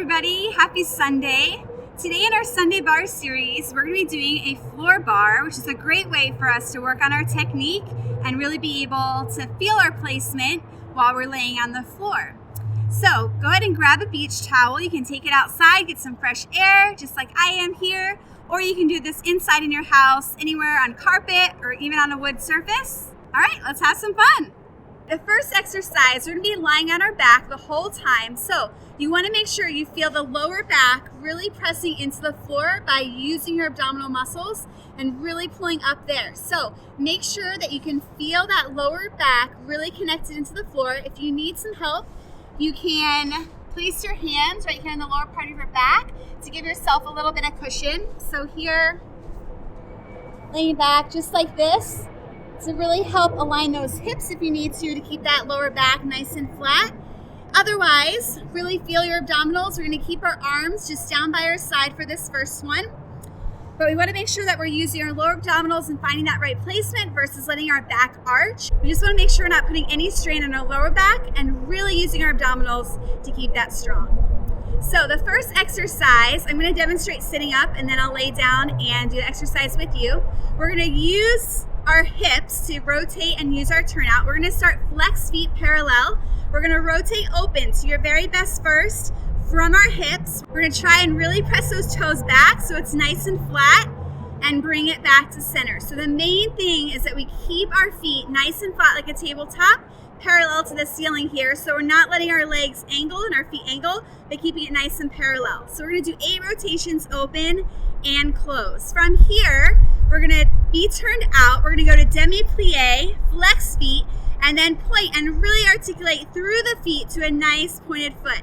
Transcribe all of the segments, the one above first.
everybody, happy Sunday. Today in our Sunday Bar series, we're going to be doing a floor bar, which is a great way for us to work on our technique and really be able to feel our placement while we're laying on the floor. So go ahead and grab a beach towel. You can take it outside, get some fresh air, just like I am here, or you can do this inside in your house, anywhere on carpet or even on a wood surface. All right, let's have some fun. The first exercise, we're going to be lying on our back the whole time. So you want to make sure you feel the lower back really pressing into the floor by using your abdominal muscles and really pulling up there. So make sure that you can feel that lower back really connected into the floor. If you need some help, you can place your hands right here in the lower part of your back to give yourself a little bit of cushion. So here, laying back just like this, to really help align those hips if you need to keep that lower back nice and flat. Otherwise, really feel your abdominals. We're going to keep our arms just down by our side for this first one. But we want to make sure that we're using our lower abdominals and finding that right placement versus letting our back arch. We just want to make sure we're not putting any strain on our lower back and really using our abdominals to keep that strong. So the first exercise, I'm going to demonstrate sitting up and then I'll lay down and do the exercise with you. We're going to use our hips to rotate and use our turnout. We're going to start flex feet parallel. We're going to rotate open to your very best first from our hips. We're going to try and really press those toes back so it's nice and flat and bring it back to center. So the main thing is that we keep our feet nice and flat like a tabletop, parallel to the ceiling here. So we're not letting our legs angle and our feet angle, but keeping it nice and parallel. So we're going to do 8 rotations open and close. From here, we're going to be turned out. We're going to go to demi-plie, flex feet, and then point and really articulate through the feet to a nice pointed foot.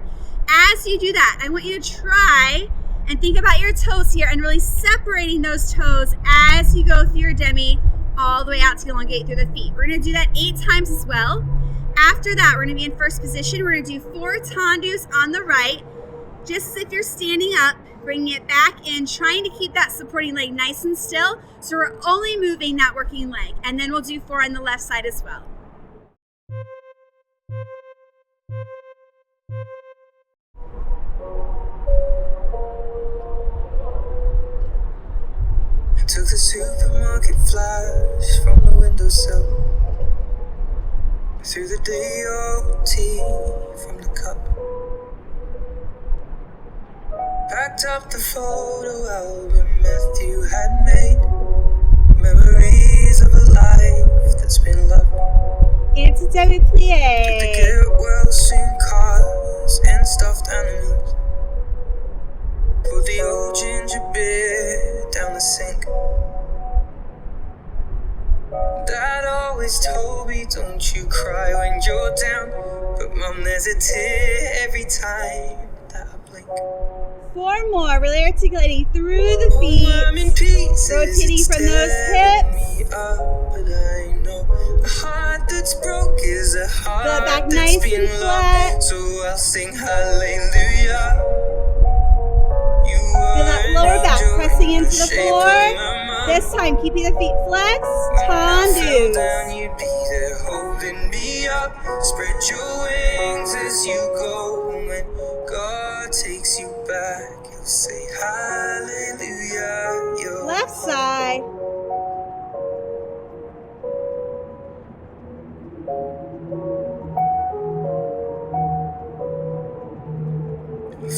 As you do that, I want you to try and think about your toes here and really separating those toes as you go through your demi all the way out to elongate through the feet. We're going to do that 8 times as well. After that, we're going to be in first position. We're going to do 4 tendus on the right, just as if you're standing up, bringing it back in, trying to keep that supporting leg nice and still. So we're only moving that working leg. And then we'll do 4 on the left side as well. I took the supermarket flash from the windowsill, threw the DOT from the cup, packed up the photo album Matthew had made, memories of a life that's been loved. It's a demi-plie. The get well soon cars and stuffed animals, put the old ginger beer down the sink. Dad always told me, don't you cry when you're down, but Mom, there's a tear every time that I blink. 4 more, really articulating through the feet, I'm in pieces, rotating from those hips. Me up, but I know a heart that's broke is a heart Go back that's nice been and flat. loved. So I'll sing hallelujah. Feel that lower back pressing into the floor. This time, keeping the feet flexed. Tendus. Down, you'd be there holding me up. Spread your wings as you go. When God takes you back, you'll say hallelujah. You're Left side.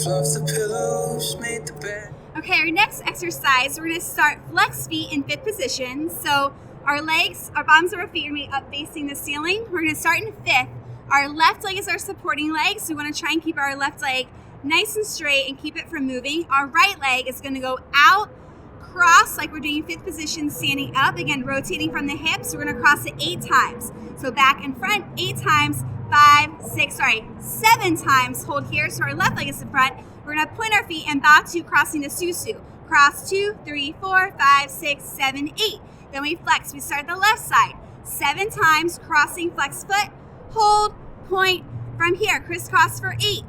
fluff the pillows, made the bed. Okay, our next exercise, we're going to start flex feet in 5th position. So our legs, our bottoms of our feet are going to be up facing the ceiling. We're going to start in 5th. Our left leg is our supporting leg, so we want to try and keep our left leg nice and straight and keep it from moving. Our right leg is going to go out, cross like we're doing 5th position, standing up. Again, rotating from the hips. We're going to cross it 8 times. So back and front 8 times, 7 times. Hold here, so our left leg is in front. We're going to point our feet and bow to crossing the susu. Cross 2, 3, 4, 5, 6, 7, 8. Then we flex. We start the left side. 7 times, crossing, flex foot, hold, point. From here, crisscross for 8.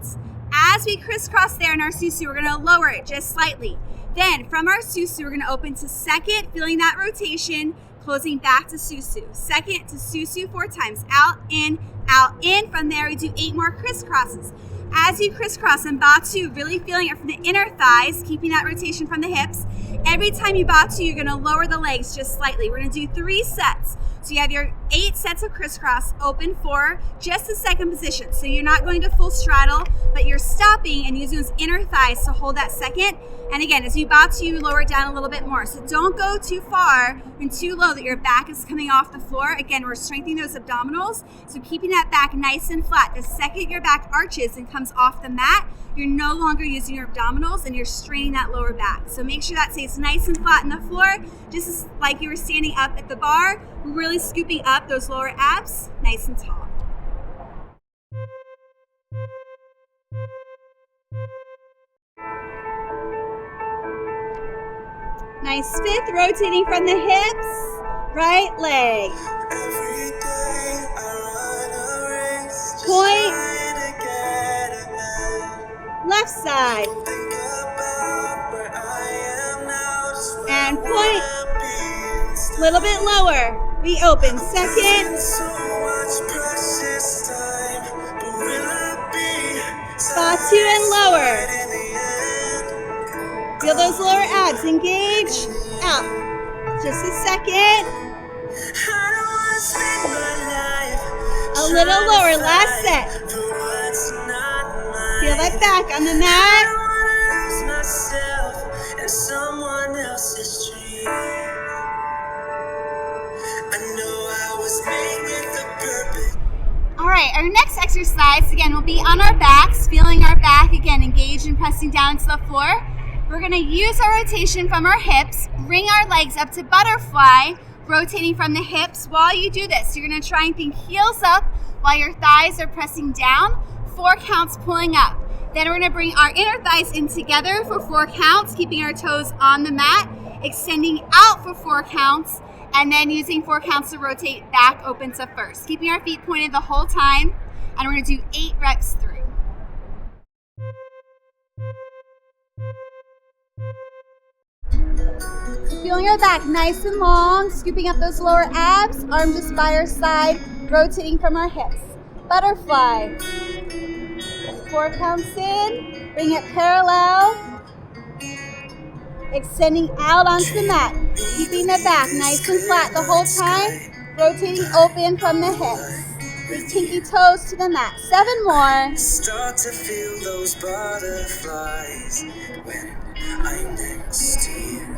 As we crisscross there in our susu, we're going to lower it just slightly. Then from our susu, we're going to open to second, feeling that rotation, closing back to susu. Second to susu 4 times. Out, in. From there, we do 8 more crisscrosses. as you crisscross and batu, really feeling it from the inner thighs, keeping that rotation from the hips. Every time you batu, you're gonna lower the legs just slightly. We're gonna do 3 sets. So you have your 8 sets of crisscross, open for just the second position. So you're not going to full straddle, but you're stopping and using those inner thighs to hold that second. And again, as you batu, you lower it down a little bit more. So don't go too far and too low that your back is coming off the floor. Again, we're strengthening those abdominals. So keeping that back nice and flat. The second your back arches and comes off the mat, you're no longer using your abdominals and you're straining that lower back. So make sure that stays nice and flat on the floor, just as like you were standing up at the bar, really scooping up those lower abs, nice and tall. Nice fifth, rotating from the hips, right leg. Every day I run a race, just Point. trying to get ahead. Left side, Think about where I am now, just where and I point. wanna be instead. Little bit lower. We open, second, So much precious time, but will I be batu and lower. in the end? Feel those lower abs, engage, out. Just a second, I don't wanna spend my life a little lower, last set. for what's not mine. Feel that back on the I mat. don't wanna lose myself in someone else's dream. I know I was made with a purpose. All right, our next exercise, again, will be on our backs, feeling our back, again, engaged and pressing down to the floor. We're gonna use our rotation from our hips, bring our legs up to butterfly, rotating from the hips. While you do this, you're gonna try and think heels up while your thighs are pressing down, 4 counts pulling up. Then we're gonna bring our inner thighs in together for 4 counts, keeping our toes on the mat, extending out for 4 counts, and then using 4 counts to rotate back open to first. Keeping our feet pointed the whole time, and we're gonna do 8 reps through. Feeling our back nice and long, scooping up those lower abs, arms just by our side, rotating from our hips. Butterfly. 4 counts in, bring it parallel, extending out onto the mat, keeping the back nice and flat the whole time, rotating open from the hips. Big pinky toes to the mat. 7 more. Start to feel those butterflies when I'm next to you.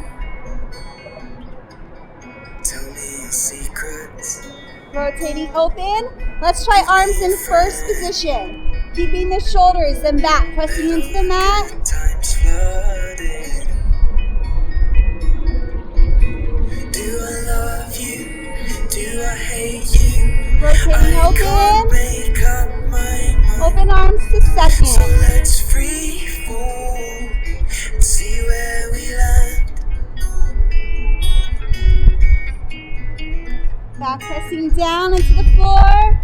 Tell me your secrets. Rotating open. Let's try arms in first position. Keeping the shoulders and back pressing into the mat. Time's flooded. Do I love you? Do I hate you? Rotating I open. can't make up my mind. Open arms to So second. let's free fall and see where we land. Back pressing down into the floor.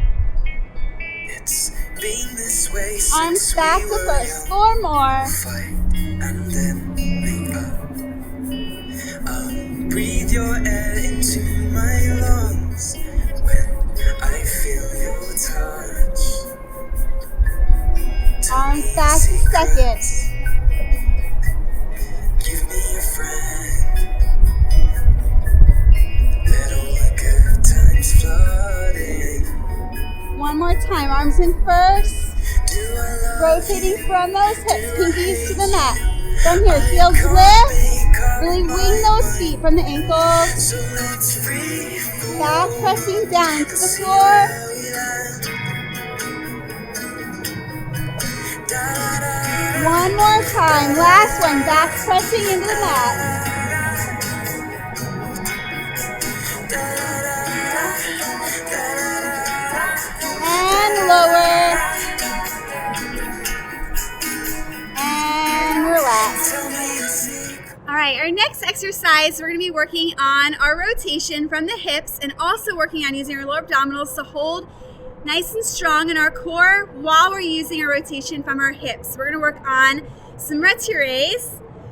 It's been this way Arms since back we to were first. young. 4 more. Fight and then make up. I'll breathe your air into my lungs when I feel your touch. Tell Arms me back to your second. secrets. Give me a friend. Let all the good times flood in. 1 more time. Arms in first. Do I love Rotating you? from those hips. Do I Pinkies to the hate mat. you? From here, I heels can't lift. make up Really my wing those mind. feet from the ankles. So let's free fall Back pressing down into and the see floor. where we land. Da, da, da, 1 more time. Last one. Back pressing into the mat. And lower. And relax. tell me your secret. All right, our next exercise, we're gonna be working on our rotation from the hips and also working on using our lower abdominals to hold nice and strong in our core while we're using our rotation from our hips. We're gonna work on some retires,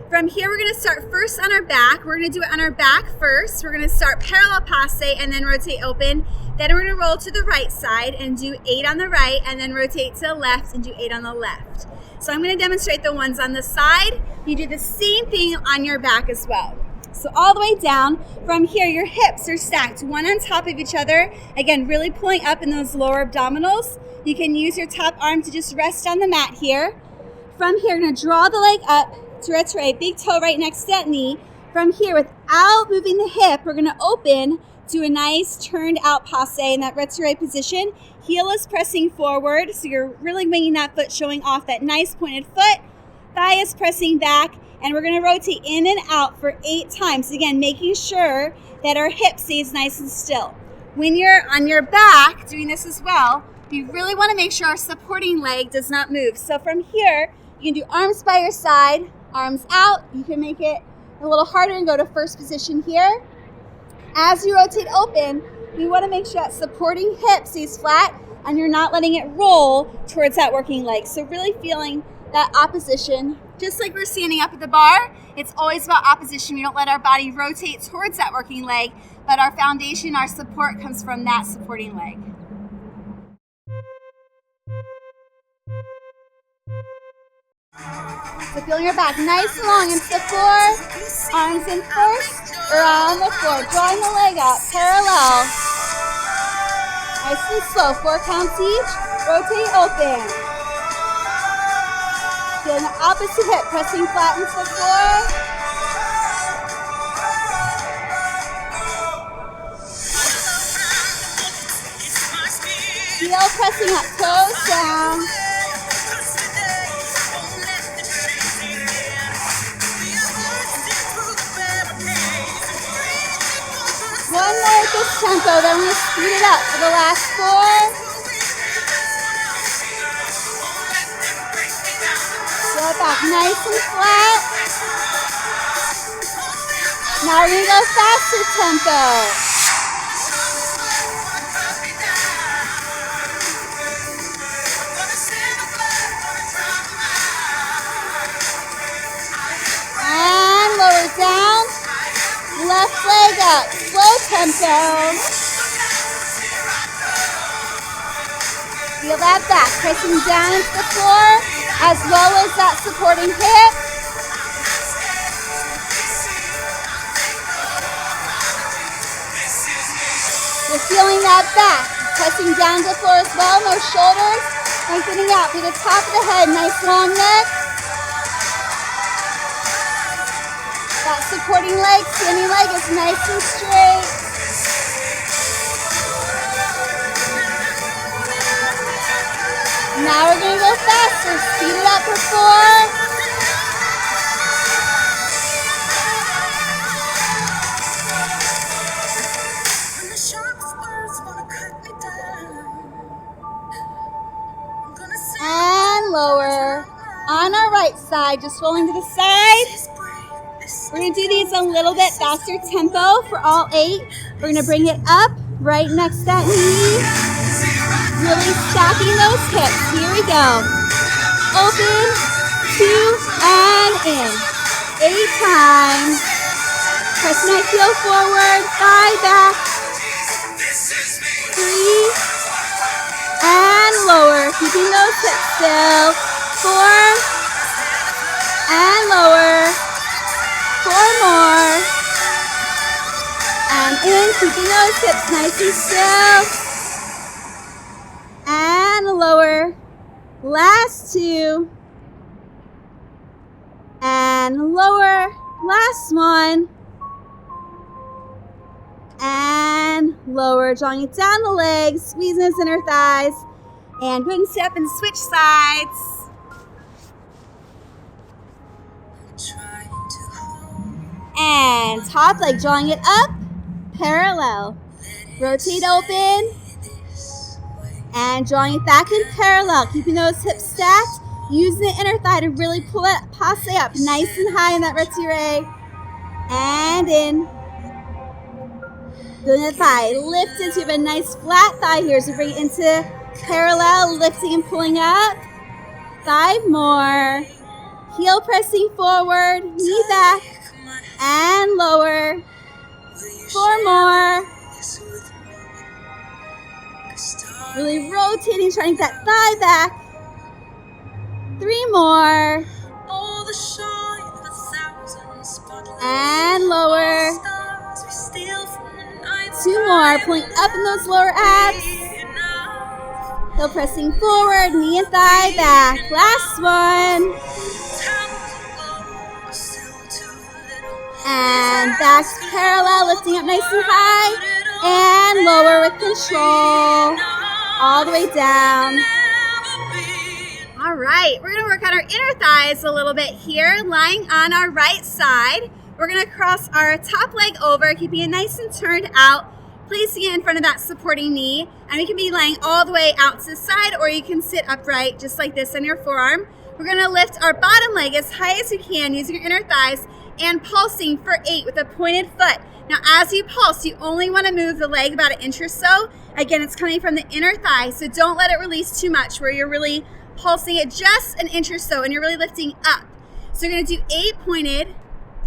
From here, we're gonna start first on our back. We're gonna do it on our back first. We're gonna start parallel passe and then rotate open. Then we're gonna roll to the right side and do 8 on the right, and then rotate to the left and do 8 on the left. So I'm gonna demonstrate the ones on the side. You do the same thing on your back as well. So all the way down. From here, your hips are stacked one on top of each other. Again, really pulling up in those lower abdominals. You can use your top arm to just rest on the mat here. From here, you're gonna draw the leg up to retrograde, big toe right next to that knee. From here, without moving the hip, we're gonna open to a nice turned out passe in that retrograde position. Heel is pressing forward, so you're really winging that foot, showing off that nice pointed foot. Thigh is pressing back, and we're gonna rotate in and out for 8 times. Again, making sure that our hip stays nice and still. When you're on your back doing this as well, you really wanna make sure our supporting leg does not move. So from here, you can do arms by your side, arms out. You can make it a little harder and go to first position here. As you rotate open, you want to make sure that supporting hip stays flat and you're not letting it roll towards that working leg. So really feeling that opposition. Just like we're standing up at the bar, it's always about opposition. We don't let our body rotate towards that working leg, but our foundation, our support comes from that supporting leg. So feeling your back nice and long into the floor, arms in first, or on the floor, drawing the leg up, parallel. Nice and slow, 4 counts each, rotate open. Feeling the opposite hip, pressing flat into the floor. Heel pressing up, toes down. One more at this tempo, then we'll speed it up for the last 4. Slow it back nice and flat. Now we're going to go faster tempo. And lower down. Left leg up, slow tempo. Feel that back, pressing down into the floor, as well as that supporting hip. You're feeling that back, pressing down to the floor as well, no shoulders, lengthening out through the top of the head, nice long neck. That supporting leg, standing leg is nice and straight. Now we're going to go faster. Speed it up for 4. And lower. On our right side, just rolling to the side. We're going to do these a little bit faster tempo for all 8. We're going to bring it up right next to that knee. Really stacking those hips. Here we go. Open, 2, and in. 8 times. Pressing that heel forward, thigh back. 3, and lower. Keeping those hips still. 4, and lower. 4 more. And in, keeping those hips nice and still. And lower. Last 2. And lower. Last 1. And lower. Drawing it down the legs, squeezing those inner thighs. And go ahead and sit up and switch sides. And top leg, drawing it up, parallel. Rotate open, and drawing it back in parallel, keeping those hips stacked, using the inner thigh to really pull it passe up, nice and high in that retiré, and in. Feeling the thigh, lift into, you have a nice flat thigh here, so bring it into parallel, lifting and pulling up. 5 more. Heel pressing forward, knee back, and lower. 4 more. Really rotating, trying to get that thigh back. 3 more. And lower. 2 more, pulling up in those lower abs. Heel pressing forward, knee and thigh back. Last one. And back parallel, lifting up nice and high. And lower with control. All the way down. All right, we're gonna work on our inner thighs a little bit here, lying on our right side. We're gonna cross our top leg over, keeping it nice and turned out, placing it in front of that supporting knee. And we can be laying all the way out to the side, or you can sit upright just like this on your forearm. We're gonna lift our bottom leg as high as you can using your inner thighs and pulsing for 8 with a pointed foot. Now as you pulse, you only wanna move the leg about 1 inch or so. Again, it's coming from the inner thigh, so don't let it release too much where you're really pulsing it just 1 inch or so and you're really lifting up. So we're gonna do 8 pointed,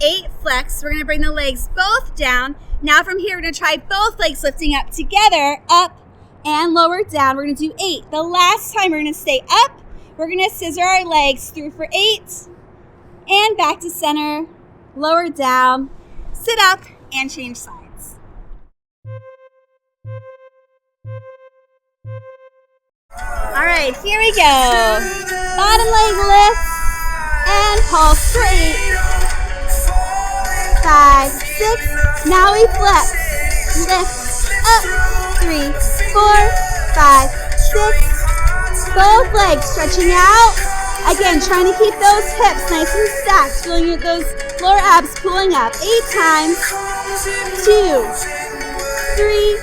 8 flex. We're gonna bring the legs both down. Now from here, we're gonna try both legs lifting up together, up and lower down. We're gonna do 8. The last time we're gonna stay up. We're gonna scissor our legs through for 8 and back to center, lower down, sit up and change sides. All right, here we go. Bottom leg lifts and pulse for 8, 5, 6. Now we flex. Lift up. 3, 4, 5, 6. Both legs stretching out. Again, trying to keep those hips nice and stacked. Feeling those lower abs pulling up. 8 times. 2, 3,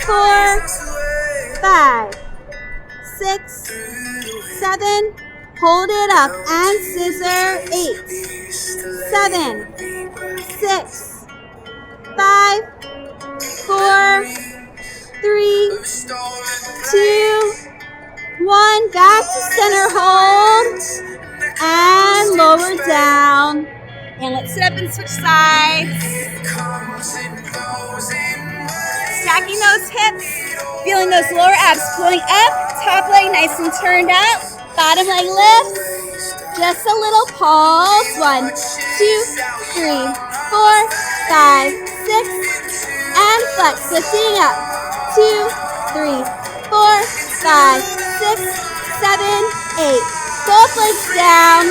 4, 5, 6, 7. Hold it up and scissor. 8, 7, 6, 5, 4, 3, 2, 1. Back to center, hold and lower down. And let's sit up and switch sides. Stacking those hips, feeling those lower abs pulling up. Top leg nice and turned out. Bottom leg lifts. Just a little pulse. 1, 2, 3, 4, 5, 6. And flex, lifting up. 2, 3, 4, 5, 6, 7, 8. Both legs down.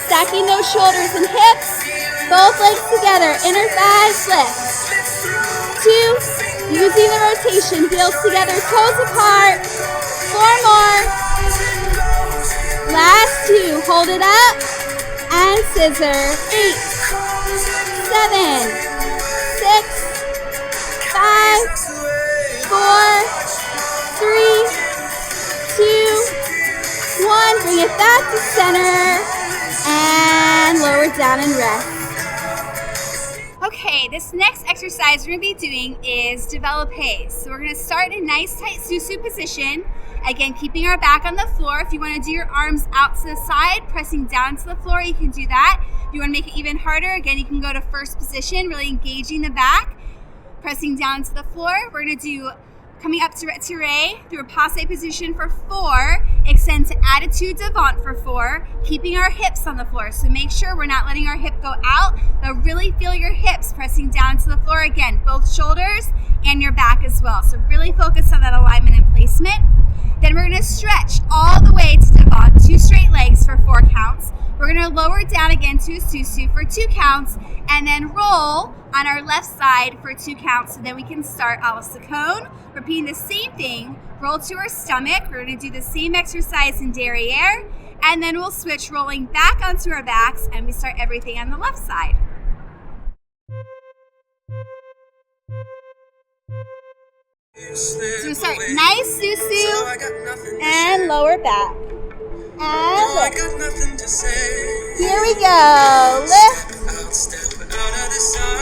Stacking those shoulders and hips. Both legs together. Inner thighs lift. 2. Using the rotation. Heels together. Toes apart. 4 more. Last 2. Hold it up. And scissor. 8, 7, 6, 5, 4, 3, 2, 1. Bring it back to center. And lower down and rest. Okay, this next exercise we're going to be doing is Developé. So we're going to start in a nice tight susu position. Again, keeping our back on the floor. If you want to do your arms out to the side, pressing down to the floor, you can do that. If you want to make it even harder, again, you can go to first position, really engaging the back, pressing down to the floor. We're going to do coming up to retiré through a pase position for 4, extend to attitude devant for 4, keeping our hips on the floor. So make sure we're not letting our hip go out, but really feel your hips pressing down to the floor. Again, both shoulders and your back as well. So really focus on that alignment and placement. Then we're gonna stretch all the way to devant, 2 straight legs for 4 counts. We're gonna lower down again to a susu for 2 counts, and then roll on our left side for 2 counts. So then we can start a la seconde, repeating the same thing. Roll to our stomach. We're gonna do the same exercise in derriere, and then we'll switch rolling back onto our backs, and we start everything on the left side. So we start nice susu and lower back. And lift. Here we go. Lift.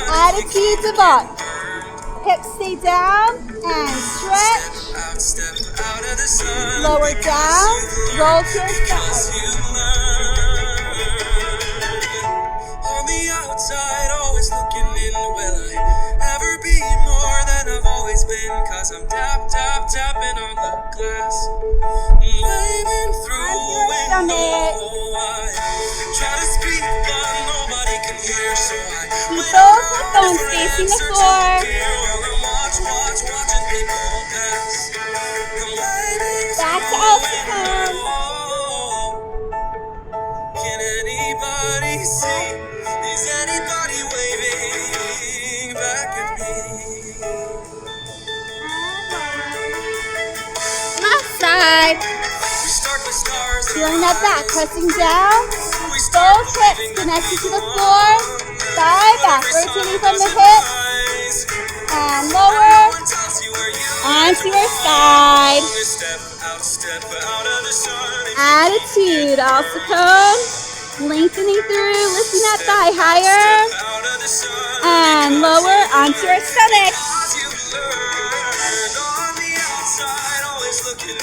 Attitude devant. Hips stay down and stretch. Lower down. Roll to your side. open, cause I'm tapping on the glass. Waving through window. I try to speak, but nobody can hear, so I Keep those headphones facing the floor. Watching people pass. Back to Elsa. Can anybody see? Is anybody waving back at me? Left side. We start with stars. Feeling that back, pressing down. Both hips connected to the floor. Thigh back, rotating from the hips. And lower. Onto your side. Attitude, also cone. Lengthening through, lifting that thigh higher. And lower onto your stomach.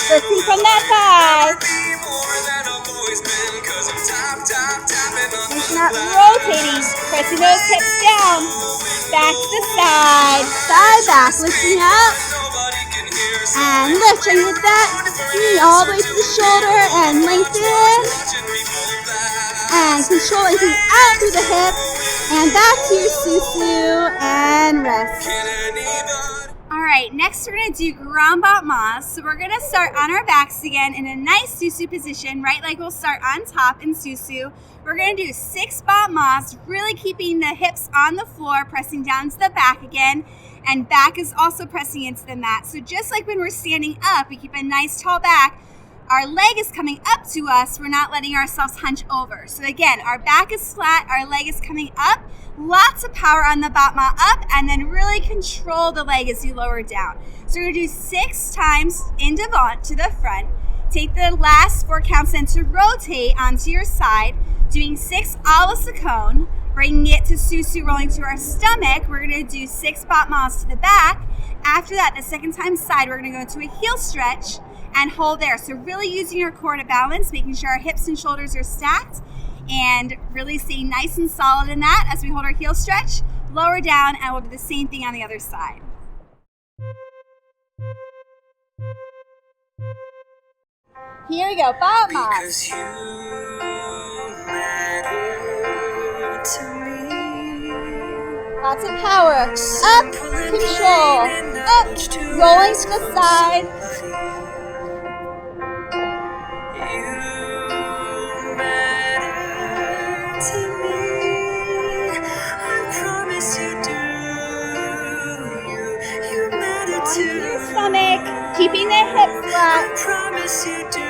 Lifting from that thigh. Not rotating, pressing those hips down. Back to the side. Thigh back, lifting up. And lift, trying to get that knee all the way to the shoulder and lengthen. And control lengthening out through the hip. And back to your susu and rest. Alright, next we're going to do grand battement. So we're going to start on our backs again in a nice susu position. Right leg will start on top in susu. We're going to do 6 battements, really keeping the hips on the floor, pressing down to the back again. And back is also pressing into the mat. So just like when we're standing up, we keep a nice tall back. Our leg is coming up to us. We're not letting ourselves hunch over. So again, our back is flat, our leg is coming up. Lots of power on the battement up, and then really control the leg as you lower down. So we're going to do 6 times in devant to the front. Take the last 4 counts then to rotate onto your side, doing 6 a la seconde, bringing it to susu, rolling to our stomach. We're going to do 6 battements to the back. After that, the second time side, we're going to go into a heel stretch and hold there. So really using your core to balance, making sure our hips and shoulders are stacked, and really staying nice and solid in that as we hold our heel stretch, lower down, and we'll do the same thing on the other side. Here we go, battement. Because you matter to me. Lots of power. Up, control. Up, rolling to the side. Stomach, keeping the hips flat. I promise you do.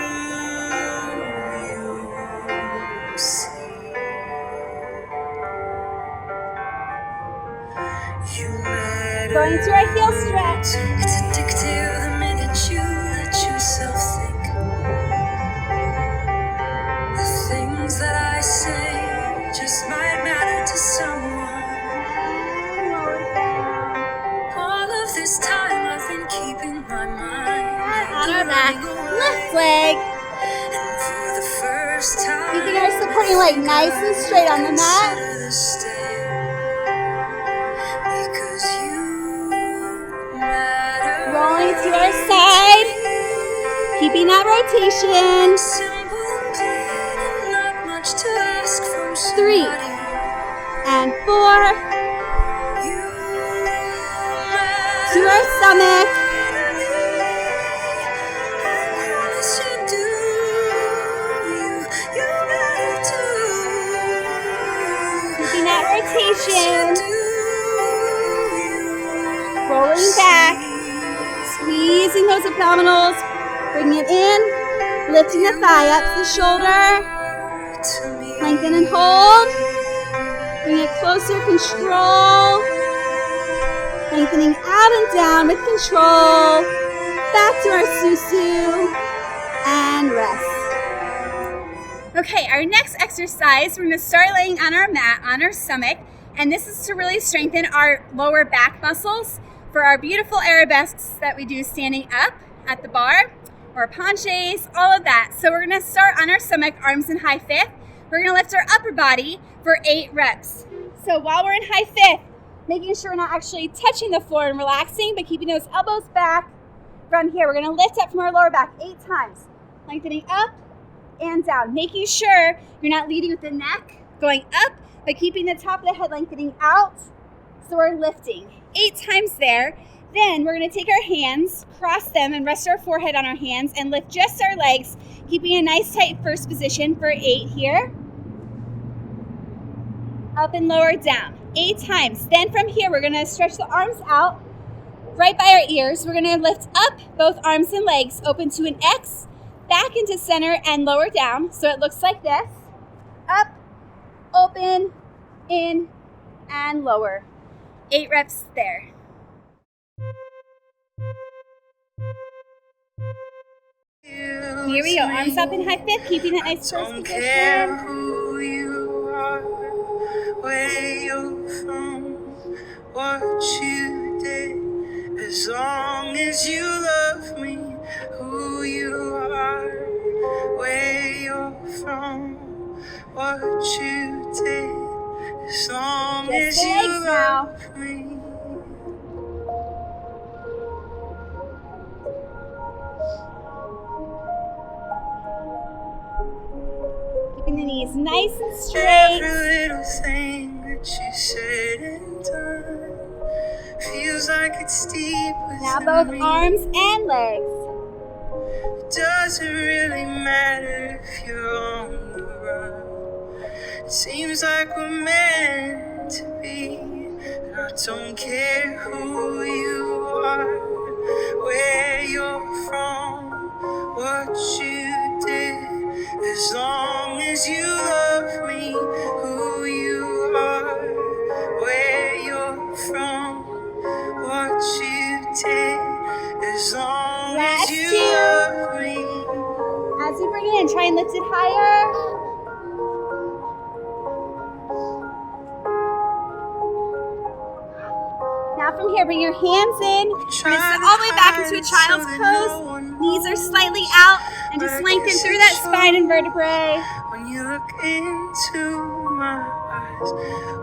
You see. You matter. Going to our heel stretch. It's addictive the minute you let yourself think. The things that I say just might matter to someone. All of this time I've been keeping my mind on our back, left leg. And for the first time, keeping our supporting leg nice and straight on the mat. Because you matter. Rolling to our side, keeping that rotation. Simple and clean and not much to ask from 3 and 4. To our stomach. Keeping that rotation. Rolling back. Squeezing those abdominals. Bringing it in. Lifting the thigh up to the shoulder. Lengthen and hold. Bring it closer. Control. Lengthening out and down with control. Back to our susu and rest. Okay, our next exercise, we're going to start laying on our mat, on our stomach, and this is to really strengthen our lower back muscles for our beautiful arabesques that we do standing up at the bar, or penchés, all of that. So we're going to start on our stomach, arms in high fifth. We're going to lift our upper body for 8 reps. So while we're in high fifth, making sure we're not actually touching the floor and relaxing, but keeping those elbows back. From here, we're gonna lift up from our lower back 8 times. Lengthening up and down, making sure you're not leading with the neck, going up, but keeping the top of the head lengthening out. So we're lifting 8 times there. Then we're gonna take our hands, cross them, and rest our forehead on our hands and lift just our legs, keeping a nice tight first position for 8 here. Up and lower down, 8 times. Then from here, we're gonna stretch the arms out right by our ears. We're gonna lift up both arms and legs, open to an X, back into center and lower down. So it looks like this. Up, open, in, and lower. 8 reps there. Here we go, arms up in high fifth, keeping that nice first position. Don't care who you are, where you're from, what you did, as long as you love me. Who you are, where you're from, what you did, as long as you love me. Keeping the knees nice and straight. Every little thing that you said and done feels like it's deep within Now both me. arms and legs. It doesn't really matter if you're on the run. It seems like we're meant to be. And I don't care who you are, where you're from, what you did, as long as you love me. Who you are, where you're from, what you did, as long as you love me. As you bring it in, try and lift it higher. Now from here, bring your hands in. We're gonna sit all the way back into a child's pose. Knees are slightly out, and just lengthen through that spine and vertebrae. When you look into my eyes,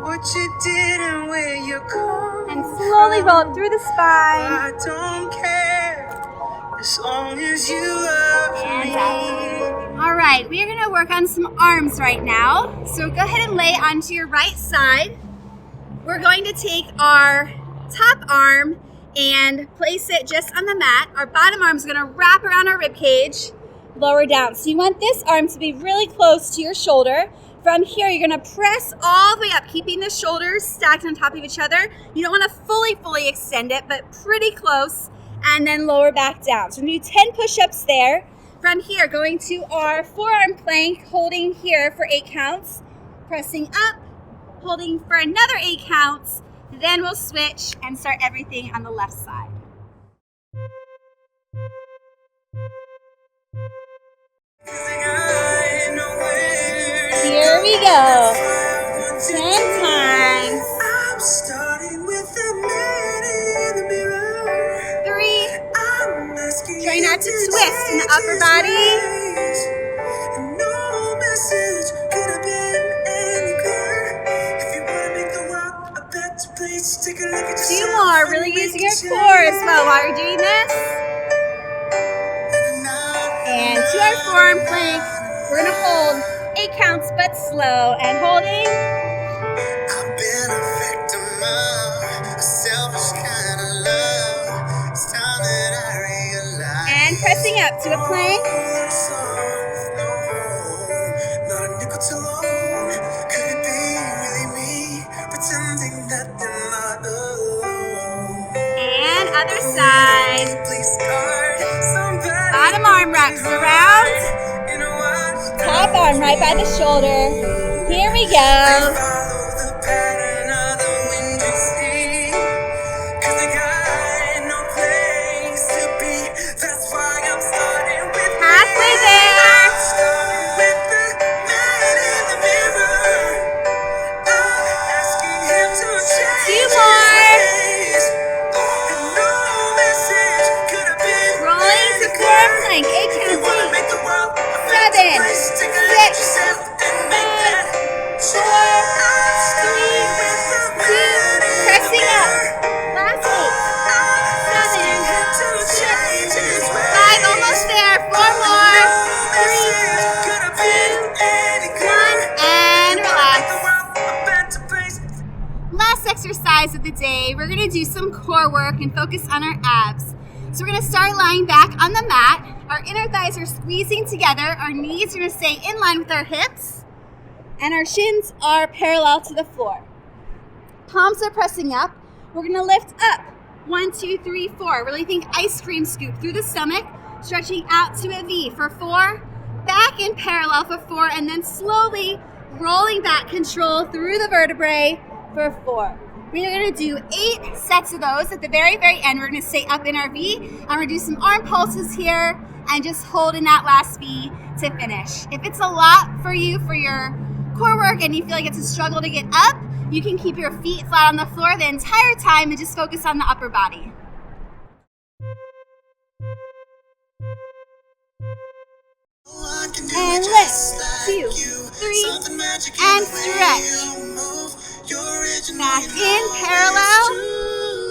what you did and where you're coming And slowly roll up through the spine. I don't care, as long as you love And me. up. All right, we are gonna work on some arms right now. So go ahead and lay onto your right side. We're going to take our top arm and place it just on the mat. Our bottom arm is gonna wrap around our rib cage, lower down. So you want this arm to be really close to your shoulder. From here, you're gonna press all the way up, keeping the shoulders stacked on top of each other. You don't wanna fully extend it, but pretty close, and then lower back down. So we're gonna do 10 push-ups there. From here, going to our forearm plank, holding here for 8 counts, pressing up, holding for another 8 counts, then we'll switch and start everything on the left side. Here we go. 10 times. I'm starting with a man in the mirror. 3. I'm asking Try not to you twist in the change upper his body. ways. And no message could have been any clearer. If you want to make the world a better place, take a look at yourself. 2 more, really using your core as well while you're doing this. And to our forearm plank, we're gonna hold 8 counts but slow and holding. I've been a victim of a selfish kind of love. It's time that I realize. And pressing up to a plank. Not a nickel too long. Could it be really me pretending that they're not alone? And other side. Please guard somebody. Bottom arm wraps around. You know what? Top arm right by the shoulder. Here we go. Follow the pattern of the wind you see. 'Cause I got no place to be. That's why I'm starting with Halfway there. starting with the man in the mirror. I'm asking him to change 2 his more. ways. And no message could have been Rolling to any forearm clearer. plank. 8 If you wanna counts. make the world a 7, better place, take a look at 6, yourself and make that 4, 3, 2. Pressing exercise of the day. We're gonna do some core work and focus on our abs. So we're gonna start lying back on the mat. Our inner thighs are squeezing together. Our knees are gonna stay in line with our hips. And our shins are parallel to the floor. Palms are pressing up. We're gonna lift up. 1, 2, 3, 4. Really think ice cream scoop through the stomach, stretching out to a V for 4. Back in parallel for 4, and then slowly rolling back, control through the vertebrae for 4. We are going to do 8 sets of those. At the very, very end, we're going to stay up in our V. I'm going to do some arm pulses here and just hold in that last V to finish. If it's a lot for you for your core work and you feel like it's a struggle to get up, you can keep your feet flat on the floor the entire time and just focus on the upper body. And lift, 2, 3, and stretch. Back in, parallel,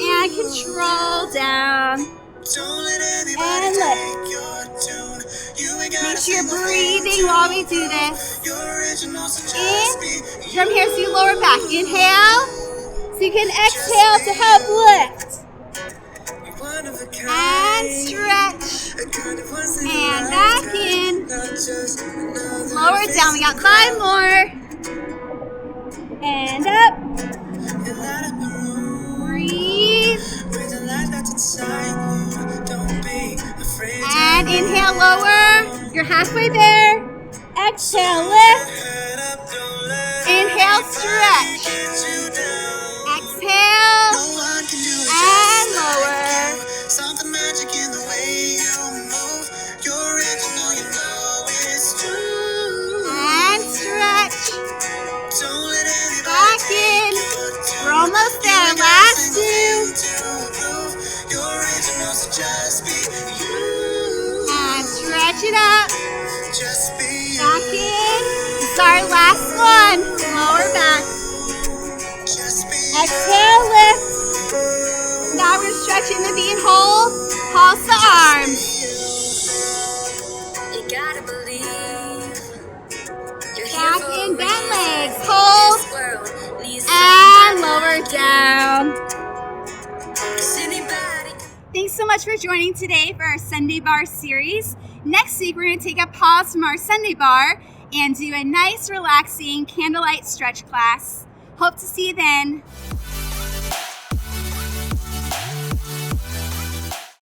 and control down. And lift. Make sure you're breathing while we do this. In, from here, so you lower back. Inhale, so you can exhale to help lift. And stretch. And back in. Lower down. We got 5 more. And up. Breathe. And inhale, lower. You're halfway there. Exhale, lift. Inhale, stretch. Exhale. And lower. Something magic in the way you move. You're original, you know it's true. And stretch. Don't let anybody back in. We're almost there. Last 2. You're original, so just be you. And stretch it up. Just be back in. This is our last one. Lower back. Just be exhale, lift. Now we're stretching the V and hold. Pulse the arms. You gotta believe. Back in, bent legs. Hold. And lower down. Thanks so much for joining today for our Sunday Bar series. Next week, we're going to take a pause from our Sunday Bar and do a nice, relaxing candlelight stretch class. Hope to see you then.